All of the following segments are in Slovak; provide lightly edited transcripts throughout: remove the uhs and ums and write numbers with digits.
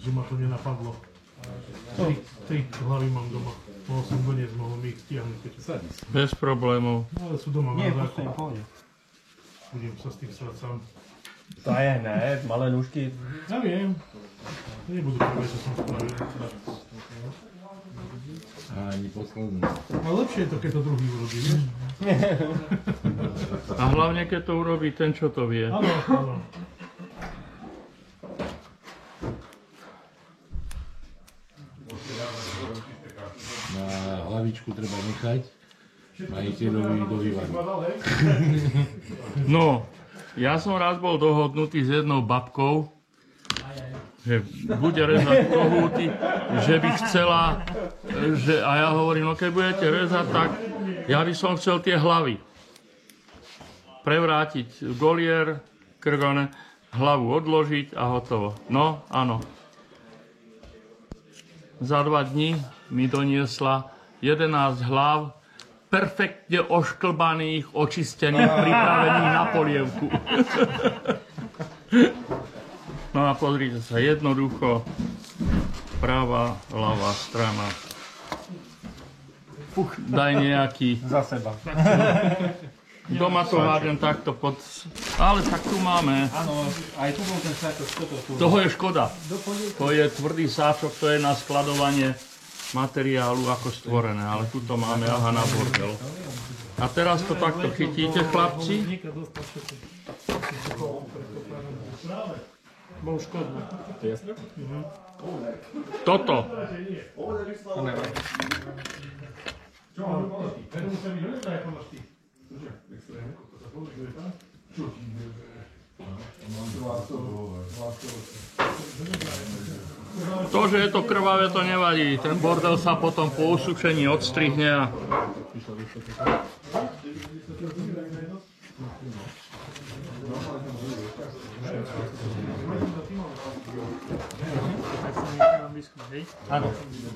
Že ma to nenapadlo. Tri hlavy mám doma. Mohol som doniesť, mohol mi ich stiahnuť. Bez problémov. No, ale sú doma. Nie, pohode. Budem sa s tým srať sám. To je ne, malé nůžky. Ja viem. To nebudú prvé, čo som spravil. Ani posledný. Ale lepšie je to, keď to druhý urobí, vieš? A hlavne, keď to urobí ten, čo to vie. Áno, áno. Na hlavičku treba nechať majiteľovi do vývaru. No, ja som raz bol dohodnutý s jednou babkou, že bude rezať kohúty, že by chcela, a ja hovorím, no keď budete rezať, tak ja by som chcel tie hlavy prevrátiť golier, krgone, hlavu odložiť a hotovo. No, áno. Za 2 dní mi doniesla 11 hlav, perfektne ošklbaných, očistených, pripravených na polievku. No a pozrite sa, jednoducho, pravá, ľavá strana. Daj nejaký... Za seba. Doma to hádem takto pod... Ale tak tu máme. Áno, aj tu bol ten sáčok, toto tu. Toho je škoda. To je tvrdý sáčok, to je na skladovanie materiálu ako stvorené, ale tuto máme, aha, na bordel. A teraz to takto chytíte, chlapci. Bol škodný. Toto. To, že je to krvavé, to nevadí. Ten bordel sa potom po usušení odstrihne a... Áno.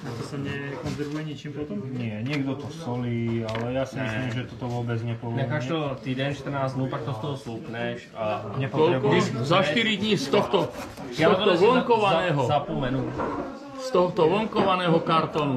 To sa nekonzervuje ničím potom? Nie, niekto to solí, ale ja si myslím, že toto vôbec nepomôže. Necháš to týden, 14 dnů, pak to z toho slúpneš a Koľko? Za 4 dní z tohto vonkovaného, za půl menu. z tohto vonkovaného kartónu